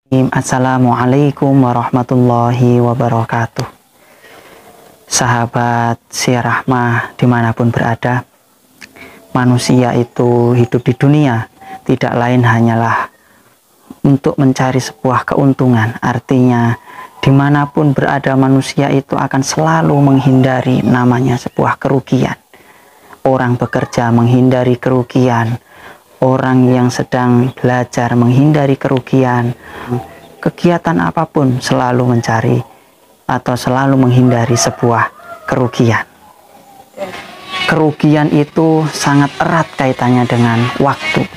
Assalamualaikum warahmatullahi wabarakatuh. Sahabat Syiar-Rahmah dimanapun berada, manusia itu hidup di dunia tidak lain hanyalah untuk mencari sebuah keuntungan. Artinya dimanapun berada manusia itu akan selalu menghindari namanya sebuah kerugian. Orang bekerja menghindari kerugian, orang yang sedang belajar menghindari kerugian, kegiatan apapun selalu mencari atau selalu menghindari sebuah kerugian. Kerugian itu sangat erat kaitannya dengan waktu.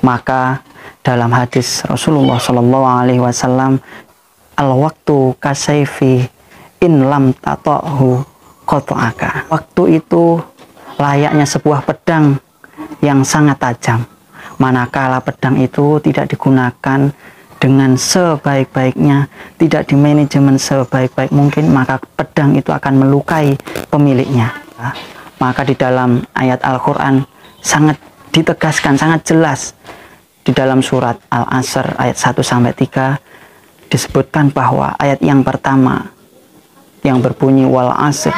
Maka dalam hadis Rasulullah SAW, al-waktu kasayfi in lam tata'hu qata'aka. Waktu itu layaknya sebuah pedang yang sangat tajam. Manakala pedang itu tidak digunakan dengan sebaik-baiknya, tidak dimanajemen sebaik-baik mungkin, maka pedang itu akan melukai pemiliknya. Maka di dalam ayat Al-Quran sangat ditegaskan, sangat jelas. Di dalam surat Al-Asr ayat 1-3 disebutkan bahwa ayat yang pertama yang berbunyi wal asr,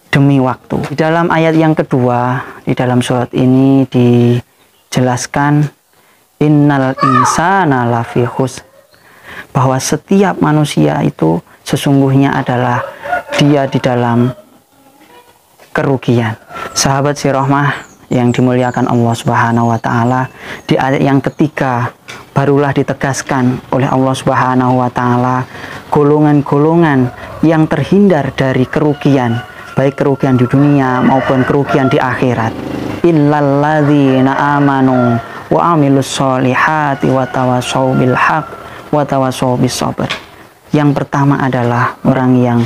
demi waktu. Di dalam ayat yang kedua, di dalam surat ini dijelaskan innal insana lafi khusr, bahwa setiap manusia itu sesungguhnya adalah dia di dalam kerugian. Sahabat Syiar-Rahmah yang dimuliakan Allah Subhanahu wa taala, di ayat yang ketiga barulah ditegaskan oleh Allah Subhanahu wa taala golongan-golongan yang terhindar dari kerugian, baik kerugian di dunia maupun kerugian di akhirat. Illalladzina amanu wa amilus solihati wa tawassaw bil haq wa tawassaw bis sabr. Yang pertama adalah orang yang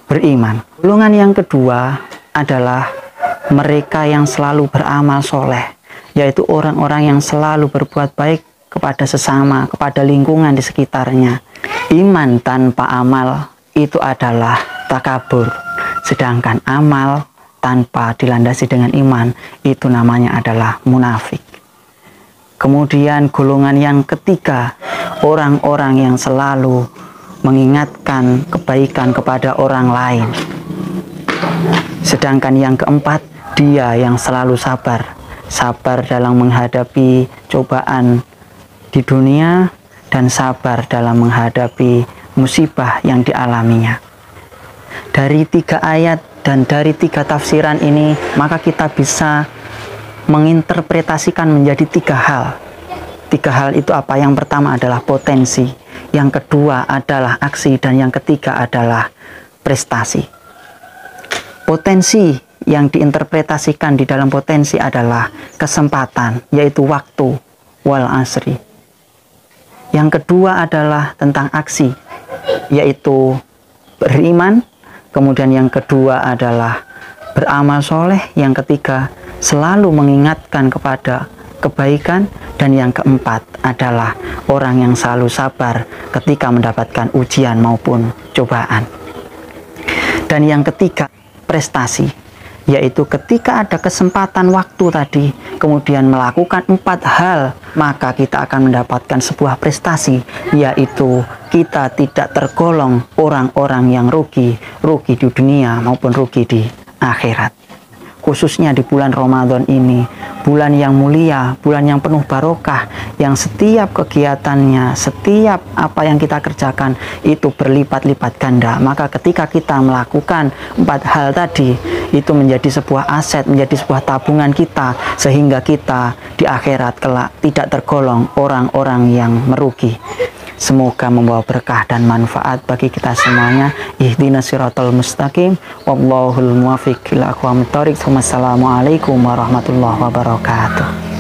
beriman. Golongan yang kedua adalah mereka yang selalu beramal soleh, yaitu orang-orang yang selalu berbuat baik kepada sesama, kepada lingkungan di sekitarnya. Iman tanpa amal itu adalah takabur. Sedangkan amal tanpa dilandasi dengan iman itu namanya adalah munafik. Kemudian golongan yang ketiga, orang-orang yang selalu mengingatkan kebaikan kepada orang lain. Sedangkan yang keempat, dia yang selalu sabar. Sabar dalam menghadapi cobaan di dunia dan sabar dalam menghadapi musibah yang dialaminya. Dari 3 ayat dan dari 3 tafsiran ini, maka kita bisa menginterpretasikan menjadi 3 hal. 3 hal itu apa? Yang pertama adalah potensi, yang kedua adalah aksi, dan yang ketiga adalah prestasi. Potensi yang diinterpretasikan di dalam potensi adalah kesempatan, yaitu waktu, wal asri. Yang kedua adalah tentang aksi, yaitu beriman. Kemudian yang kedua adalah beramal soleh. Yang ketiga selalu mengingatkan kepada kebaikan. Dan yang keempat adalah orang yang selalu sabar ketika mendapatkan ujian maupun cobaan. Dan yang ketiga prestasi, yaitu ketika ada kesempatan waktu tadi kemudian melakukan 4 hal, maka kita akan mendapatkan sebuah prestasi, yaitu kita tidak tergolong orang-orang yang rugi di dunia maupun rugi di akhirat. Khususnya di bulan Ramadan ini, bulan yang mulia, bulan yang penuh barokah, yang setiap kegiatannya, setiap apa yang kita kerjakan itu berlipat-lipat ganda. Maka ketika kita melakukan 4 hal tadi, itu menjadi sebuah aset, menjadi sebuah tabungan kita, sehingga kita di akhirat kelak tidak tergolong orang-orang yang merugi. Semoga membawa berkah dan manfaat bagi kita semuanya. Ihdinas siratal mustaqim, wallahul muwaffiq ila aqwamit thoriq. Wassalamualaikum warahmatullahi wabarakatuh.